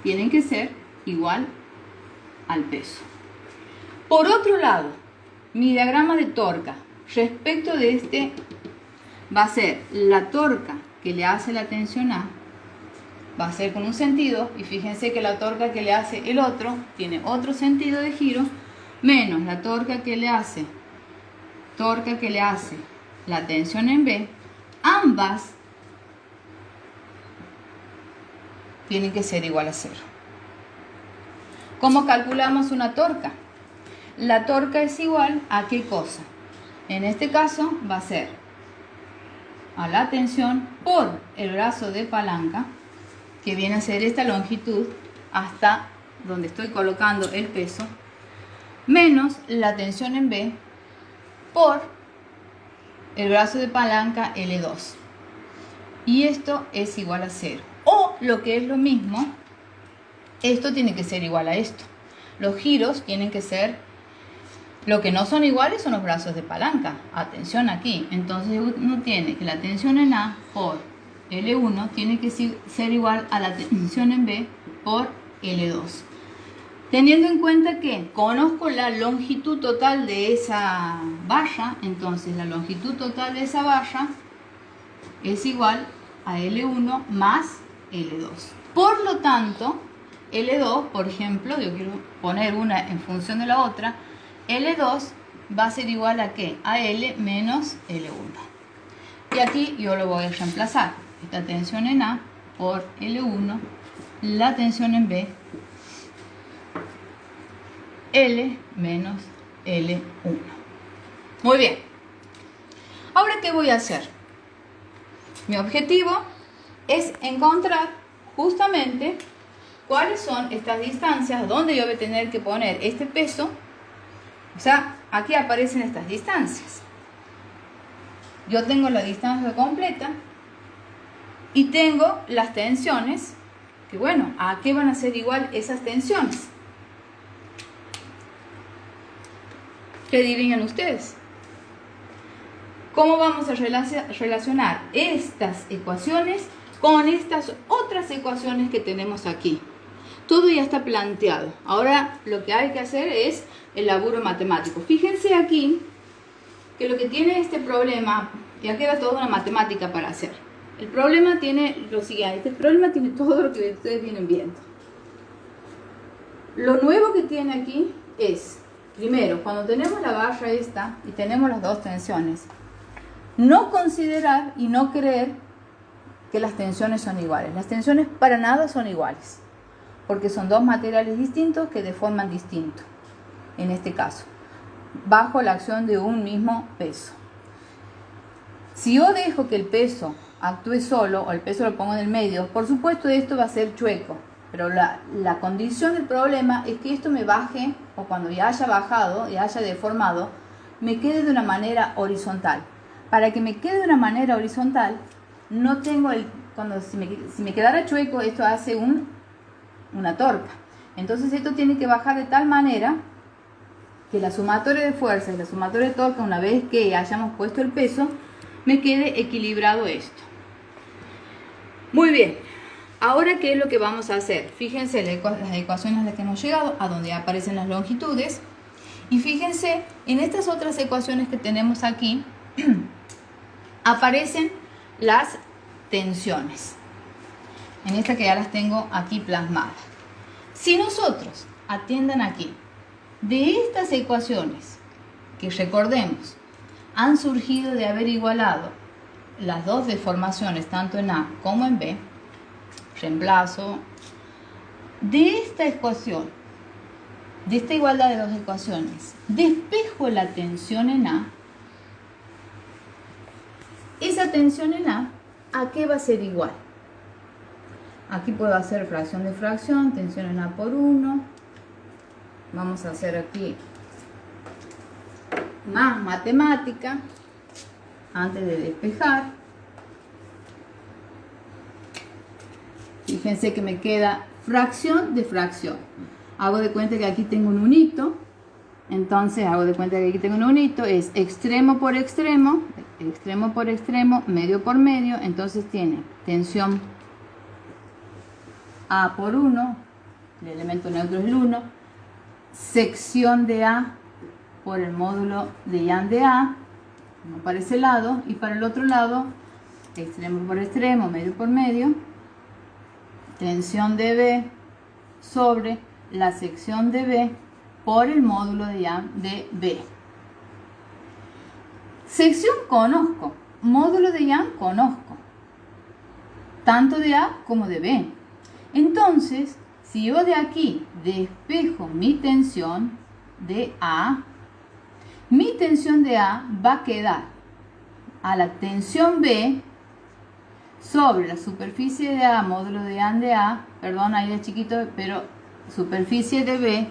tienen que ser igual al peso. Por otro lado, mi diagrama de torca respecto de este va a ser la torca que le hace la tensión A va a ser con un sentido, y fíjense que la torca que le hace el otro tiene otro sentido de giro, menos la torca que le hace la tensión en B, ambas tienen que ser igual a 0. ¿Cómo calculamos una torca? La torca es igual a ¿qué cosa? En este caso va a ser a la tensión por el brazo de palanca, que viene a ser esta longitud hasta donde estoy colocando el peso, menos la tensión en B por el brazo de palanca L2. Y esto es igual a 0. O lo que es lo mismo, esto tiene que ser igual a esto. Los giros tienen que ser, lo que no son iguales son los brazos de palanca. Atención aquí. Entonces uno tiene que la tensión en A por L1 tiene que ser igual a la tensión en B por L2. Teniendo en cuenta que conozco la longitud total de esa valla, entonces la longitud total de esa valla es igual a L1 más L2. Por lo tanto, L2, por ejemplo, yo quiero poner una en función de la otra, L2 va a ser igual a ¿qué? A L menos L1. Y aquí yo lo voy a reemplazar. Esta tensión en A por L1, la tensión en B, L menos L1. Muy bien. Ahora, ¿qué voy a hacer? Mi objetivo es encontrar justamente cuáles son estas distancias donde yo voy a tener que poner este peso. O sea, aquí aparecen estas distancias. Yo tengo la distancia completa y tengo las tensiones, que bueno, ¿a qué van a ser igual esas tensiones? ¿Qué dirían ustedes? ¿Cómo vamos a relacionar estas ecuaciones con estas otras ecuaciones que tenemos aquí? Todo ya está planteado. Ahora lo que hay que hacer es el laburo matemático. Fíjense aquí que lo que tiene este problema, ya queda toda una matemática para hacer. El problema tiene lo siguiente, el problema tiene todo lo que ustedes vienen viendo. Lo nuevo que tiene aquí es, primero, cuando tenemos la barra esta y tenemos las dos tensiones, no considerar y no creer que las tensiones son iguales. Las tensiones para nada son iguales, porque son dos materiales distintos que deforman distinto, en este caso, bajo la acción de un mismo peso. Si yo dejo que el peso actúe solo, o el peso lo pongo en el medio, por supuesto esto va a ser chueco, pero la condición del problema es que esto me baje, o cuando ya haya bajado, ya haya deformado, me quede de una manera horizontal. Para que me quede de una manera horizontal, no tengo si me quedara chueco, esto hace una torca. Entonces esto tiene que bajar de tal manera que la sumatoria de fuerza y la sumatoria de torca, una vez que hayamos puesto el peso, me quede equilibrado esto. Muy bien. Ahora, ¿qué es lo que vamos a hacer? Fíjense las ecuaciones a las que hemos llegado, a donde aparecen las longitudes. Y fíjense, en estas otras ecuaciones que tenemos aquí, aparecen las tensiones. En esta que ya las tengo aquí plasmadas. Si nosotros, atiendan aquí, de estas ecuaciones, que recordemos, han surgido de haber igualado las dos deformaciones, tanto en A como en B, reemplazo, de esta ecuación, de esta igualdad de dos ecuaciones, despejo la tensión en A. Esa tensión en A, ¿a qué va a ser igual? Aquí puedo hacer fracción de fracción, tensión en A por 1. Vamos a hacer aquí más matemática antes de despejar. Fíjense que me queda fracción de fracción. Hago de cuenta que aquí tengo un unito. Entonces hago de cuenta que aquí tengo un unito. Es extremo por extremo, medio por medio. Entonces tiene tensión A por 1. El elemento neutro es el 1. Sección de A por el módulo de Young de A. Uno para ese lado. Y para el otro lado, extremo por extremo, medio por medio. tensión de B sobre la sección de B por el módulo de A de B. Sección conozco, módulo de Young conozco, tanto de A como de B. Entonces, si yo de aquí despejo mi tensión de A, mi tensión de A va a quedar a la tensión B sobre la superficie de A, módulo de A, perdón, ahí es chiquito, pero superficie de B,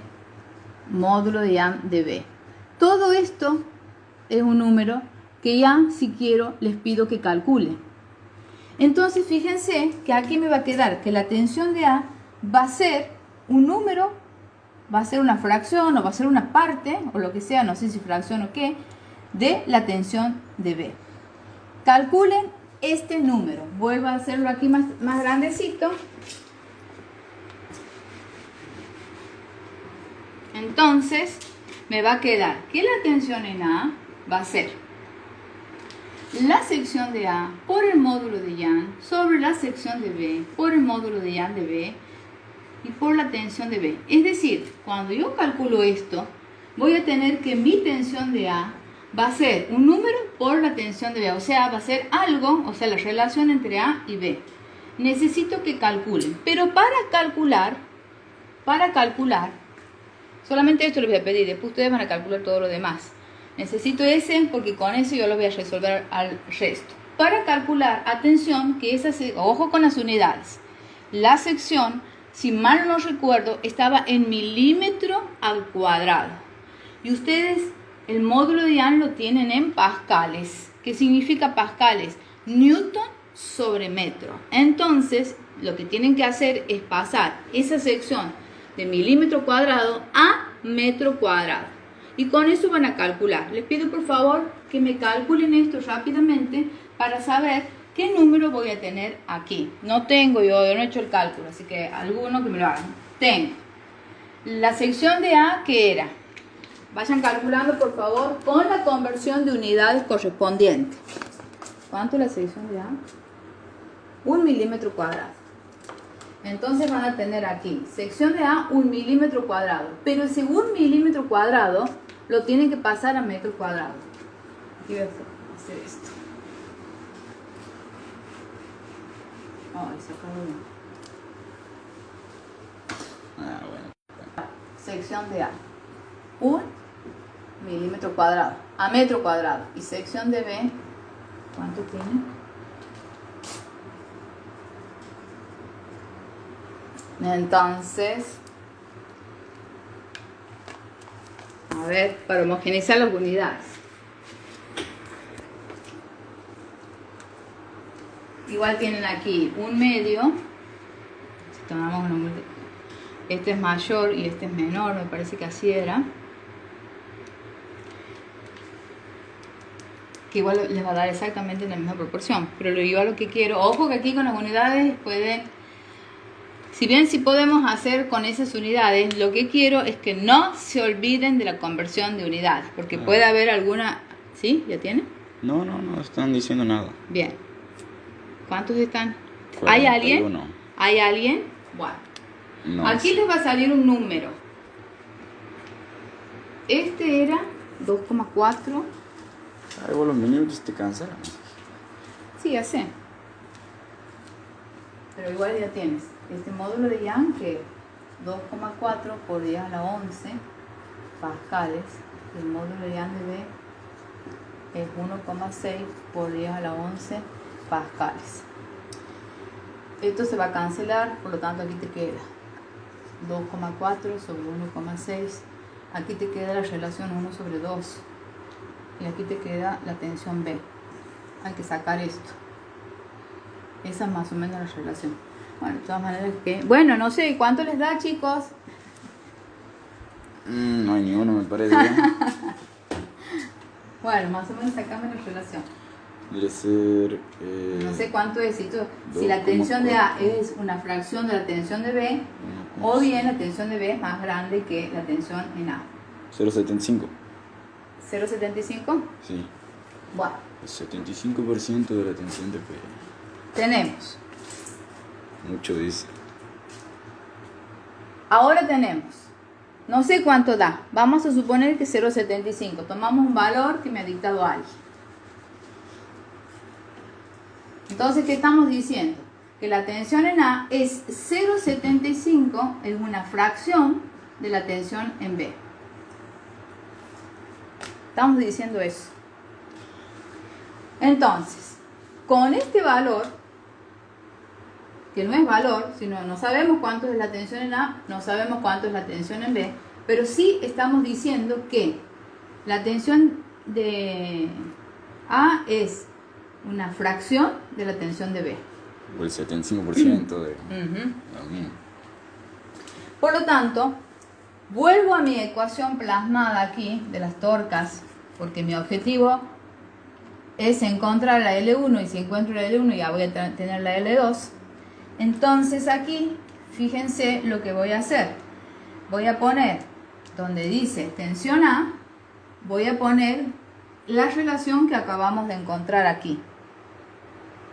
módulo de A de B. Todo esto es un número que ya, si quiero, les pido que calculen. Entonces, fíjense que aquí me va a quedar que la tensión de A va a ser un número, va a ser una fracción o va a ser una parte, o lo que sea, no sé si fracción o qué, de la tensión de B. Calculen este número. Vuelvo a hacerlo aquí más grandecito. Entonces, me va a quedar que la tensión en A va a ser la sección de A por el módulo de Young sobre la sección de B por el módulo de Young de B y por la tensión de B. Es decir, cuando yo calculo esto, voy a tener que mi tensión de A va a ser un número por la tensión de B. O sea, va a ser algo, o sea, la relación entre A y B. Necesito que calculen. Pero para calcular, solamente esto les voy a pedir. Después ustedes van a calcular todo lo demás. Necesito ese porque con eso yo lo voy a resolver al resto. Para calcular, atención, que ojo con las unidades. La sección, si mal no recuerdo, estaba en milímetro al cuadrado. Y ustedes el módulo de Young lo tienen en pascales. ¿Qué significa pascales? Newton sobre metro. Entonces, lo que tienen que hacer es pasar esa sección de milímetro cuadrado a metro cuadrado. Y con eso van a calcular. Les pido por favor que me calculen esto rápidamente para saber qué número voy a tener aquí. Yo no he hecho el cálculo, así que alguno que me lo hagan. Tengo la sección de A, que era, vayan calculando por favor con la conversión de unidades correspondiente. ¿Cuánto es la sección de A? 1 milímetro cuadrado. Entonces van a tener aquí, sección de A, 1 milímetro cuadrado. Pero ese 1 milímetro cuadrado lo tienen que pasar a metro cuadrado. Aquí voy a hacer esto. Ay, sacarlo bien. Bueno. Sección de A, 1 milímetro cuadrado a metro cuadrado. Y sección de B, ¿cuánto tiene? Entonces, a ver, para homogeneizar las unidades. Igual tienen aquí un medio. Si tomamos este es mayor y este es menor, me parece que así era. Que igual les va a dar exactamente la misma proporción. Pero igual lo que quiero, ojo que aquí con las unidades pueden, si bien sí podemos hacer con esas unidades, lo que quiero es que no se olviden de la conversión de unidades. Porque puede haber alguna... ¿Sí? ¿Ya tiene? No están diciendo nada. Bien. ¿Cuántos están? 41. ¿Hay alguien? ¿Hay alguien? Bueno. No, aquí les va a salir un número. Este era 2,4. Ay, vos los minutos te cansaron. Sí, ya sé. Pero igual ya tienes este módulo de Young, que 2,4 por 10 a la 11 pascales. El módulo de Young de B es 1,6 por 10 a la 11 pascales. Esto se va a cancelar, por lo tanto aquí te queda 2,4 sobre 1,6. Aquí te queda la relación 1 sobre 2. Y aquí te queda la tensión B. Hay que sacar esto. Esa es más o menos la relación. Bueno, de todas maneras que... Bueno, no sé, ¿cuánto les da, chicos? No hay ni uno, me parece. Bueno, más o menos sacame la relación. Debe ser... No sé cuánto es. Si la tensión de A es una fracción de la tensión de B, o bien la tensión de B es más grande que la tensión en A. 0,75. ¿0,75? Sí. Bueno. El 75% de la tensión de P. Tenemos Mucho dice. Ahora tenemos, no sé cuánto da, vamos a suponer que 0,75. Tomamos un valor que me ha dictado alguien. Entonces, ¿qué estamos diciendo? Que la tensión en A es 0,75, es una fracción de la tensión en B. Estamos diciendo eso. Entonces, con este valor, que no es valor, sino no sabemos cuánto es la tensión en A, no sabemos cuánto es la tensión en B, pero sí estamos diciendo que la tensión de A es una fracción de la tensión de B. O el 75% de lo mismo. Por lo tanto, vuelvo a mi ecuación plasmada aquí de las torcas, porque mi objetivo es encontrar la L1, y si encuentro la L1 ya voy a tener la L2. Entonces aquí, fíjense lo que voy a hacer. Voy a poner, donde dice tensión A, voy a poner la relación que acabamos de encontrar aquí.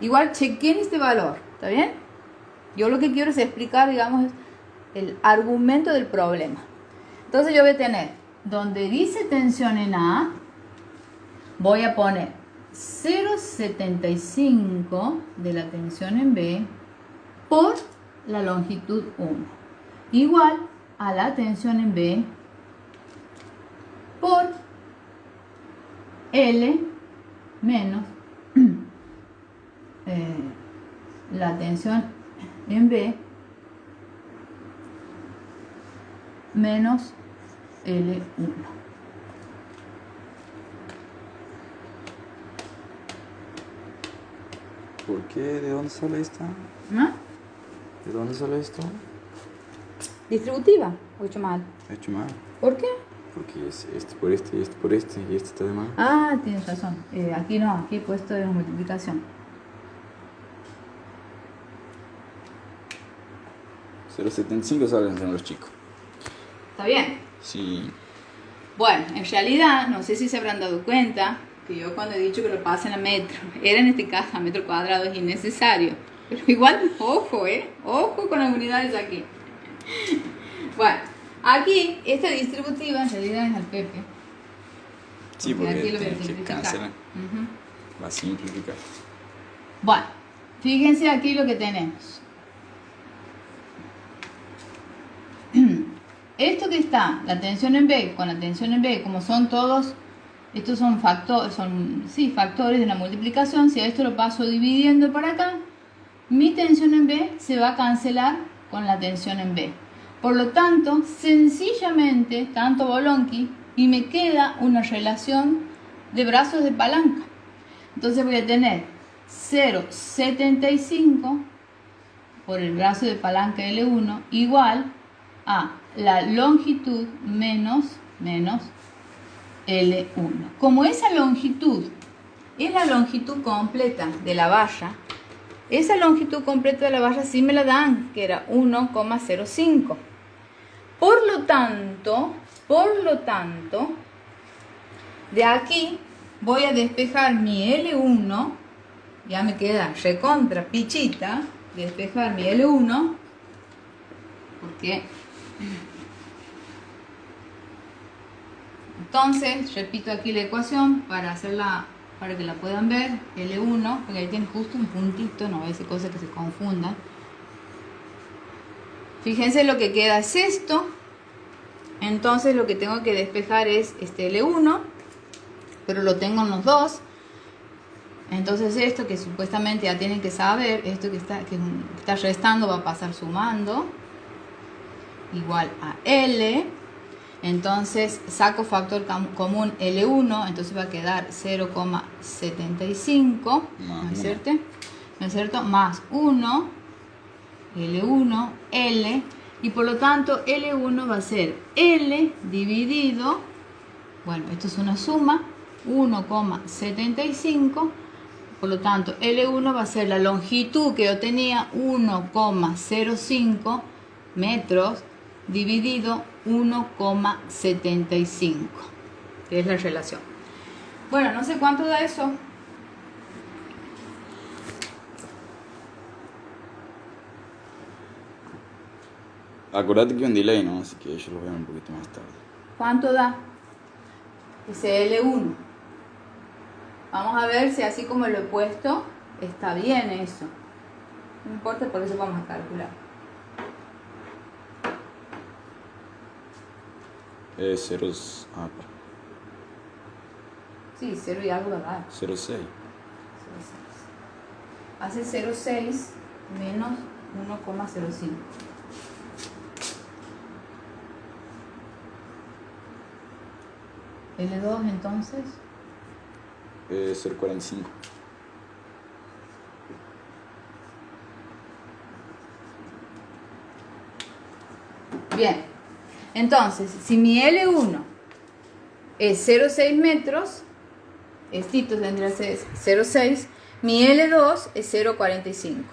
Igual chequen este valor, ¿está bien? Yo lo que quiero es explicar, digamos, el argumento del problema. Entonces yo voy a tener, donde dice tensión en A, voy a poner 0,75 de la tensión en B por la longitud 1, igual a la tensión en B por L menos la tensión en B menos L1. ¿Por qué? ¿De dónde sale esta? ¿No? ¿De dónde sale esto? Distributiva, o hecho mal. He hecho mal. ¿Por qué? Porque es este por este y este por este y este está de mal. Ah, tienes razón. Aquí no, aquí he puesto de multiplicación. 0,75 salen entre los chicos. ¿Está bien? Sí. Bueno, en realidad, no sé si se habrán dado cuenta que yo cuando he dicho que lo pasen a metro, era en este caso a metro cuadrado, es innecesario. Pero igual, ojo, ojo con las unidades aquí. Bueno, aquí esta distributiva en realidad es al Pepe. Sí, porque aquí lo voy a tiene que simplificar. cancelar. Va a simplificar. Bueno, fíjense aquí lo que tenemos. Esto que está, la tensión en B con la tensión en B, como son todos, estos son factores de la multiplicación. Si a esto lo paso dividiendo para acá, mi tensión en B se va a cancelar con la tensión en B. Por lo tanto, sencillamente, tanto bolonqui, y me queda una relación de brazos de palanca. Entonces voy a tener 0,75 por el brazo de palanca L1 igual a la longitud menos L1. Como esa longitud es la longitud completa de la valla, esa longitud completa de la valla sí me la dan, que era 1,05. Por lo tanto, de aquí voy a despejar mi L1, ya me queda recontra pichita, despejar mi L1, porque entonces repito aquí la ecuación para hacerla, para que la puedan ver. L1, porque ahí tiene justo un puntito, no voy a hacer cosas que se confundan. Fíjense, lo que queda es esto. Entonces lo que tengo que despejar es este L1, pero lo tengo en los dos. Entonces esto que supuestamente ya tienen que saber, esto que está restando va a pasar sumando, igual a L. Entonces saco factor común L1, entonces va a quedar 0,75, ¿no es cierto? ¿No es cierto? Más 1, L1, L, y por lo tanto L1 va a ser L dividido, bueno, esto es una suma, 1,75, por lo tanto L1 va a ser la longitud que yo tenía, 1,05 metros, dividido 1,75, que es la relación. Bueno, no sé cuánto da eso. Acordate que hay un delay, ¿no? Así que yo lo veo un poquito más tarde. ¿Cuánto da? Ese L1. Vamos a ver si así como lo he puesto, está bien eso. No importa, por eso vamos a calcular. 0. Sí, 0 y algo, ¿verdad? 0,6. Hace 0,6 menos 1,05. L2 entonces. 0,45. Bien, entonces, si mi L1 es 0,6 metros, esto tendría que ser 0,6, mi L2 es 0,45.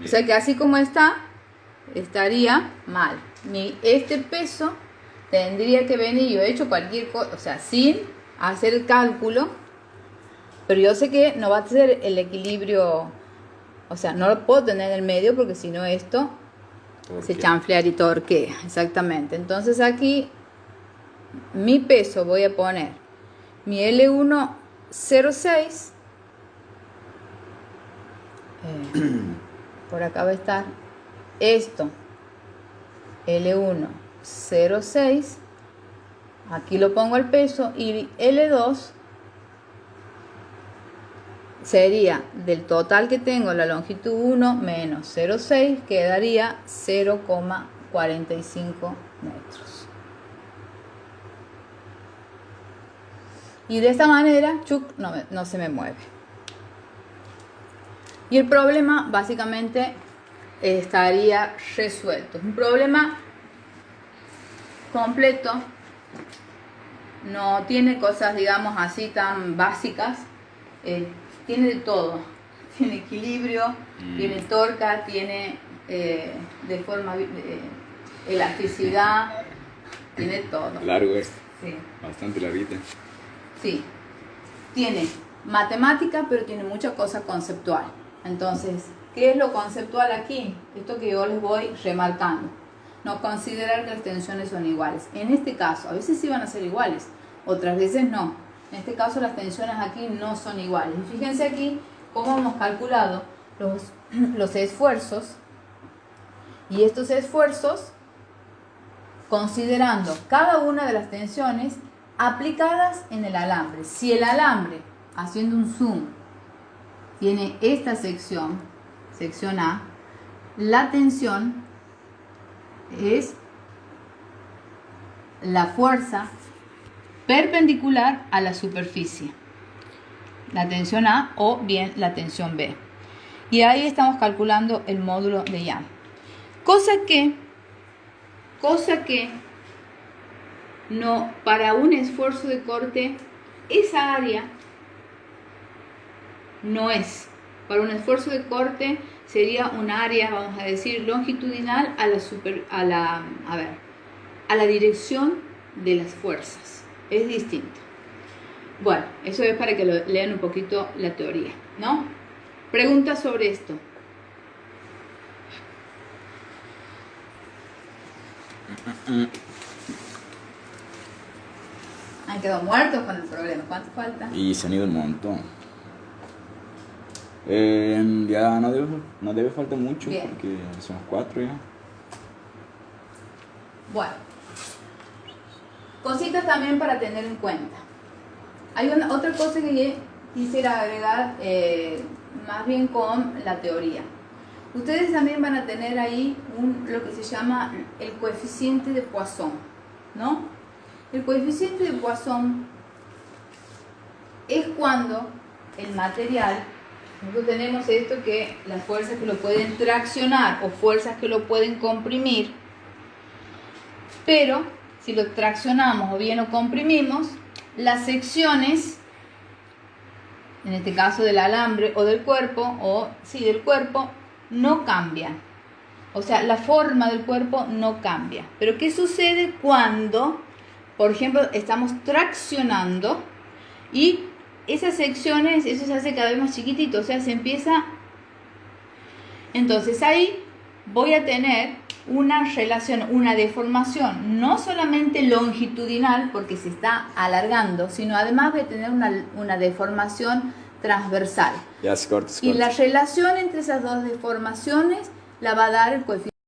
O sea que así como está, estaría mal. Este peso tendría que venir, yo he hecho cualquier cosa, o sea, sin hacer el cálculo, pero yo sé que no va a ser el equilibrio, o sea, no lo puedo tener en el medio porque si no esto se chanflearía y torquea, exactamente. Entonces aquí mi peso voy a poner mi L1 0,6, por acá va a estar esto, L1 0,6, aquí lo pongo el peso, y L2 sería del total que tengo, la longitud 1 menos 0,6, quedaría 0,45 metros. Y de esta manera, chuc, no se me mueve. Y el problema básicamente estaría resuelto. Es un problema completo, no tiene cosas, digamos así, tan básicas. Tiene de todo, tiene equilibrio, tiene torca, tiene elasticidad, tiene todo. Largo es. Sí. Bastante larguita. Sí, tiene matemática, pero tiene mucha cosa conceptual. Entonces, ¿qué es lo conceptual aquí? Esto que yo les voy remarcando. No considerar que las tensiones son iguales. En este caso, a veces sí van a ser iguales, otras veces no. En este caso las tensiones aquí no son iguales. Y fíjense aquí cómo hemos calculado los esfuerzos, y estos esfuerzos considerando cada una de las tensiones aplicadas en el alambre. Si el alambre, haciendo un zoom, tiene esta sección A, la tensión es la fuerza perpendicular a la superficie, la tensión A o bien la tensión B. Y ahí estamos calculando el módulo de Young. Cosa que no, para un esfuerzo de corte, esa área no es. Para un esfuerzo de corte sería un área, vamos a decir, longitudinal a la dirección de las fuerzas. Es distinto. Bueno, eso es para que lo lean un poquito la teoría, ¿no? Preguntas sobre esto. Han quedado muertos con el problema. ¿Cuánto falta? Y se han ido un montón. Ya no debe faltar mucho. Bien. Porque somos 4 ya. Bueno, cositas también para tener en cuenta. Hay otra cosa que quisiera agregar, más bien con la teoría. Ustedes también van a tener ahí lo que se llama el coeficiente de Poisson, ¿no? El coeficiente de Poisson es cuando el material, nosotros tenemos esto, que las fuerzas que lo pueden traccionar o fuerzas que lo pueden comprimir, pero si lo traccionamos o bien lo comprimimos, las secciones, en este caso del alambre o del cuerpo, del cuerpo, no cambian. O sea, la forma del cuerpo no cambia. Pero ¿qué sucede cuando, por ejemplo, estamos traccionando y esas secciones, eso se hace cada vez más chiquitito? O sea, se empieza... Entonces ahí voy a tener una relación, una deformación, no solamente longitudinal, porque se está alargando, sino además va a tener una deformación transversal. Ya, cortes. Y la relación entre esas dos deformaciones la va a dar el coeficiente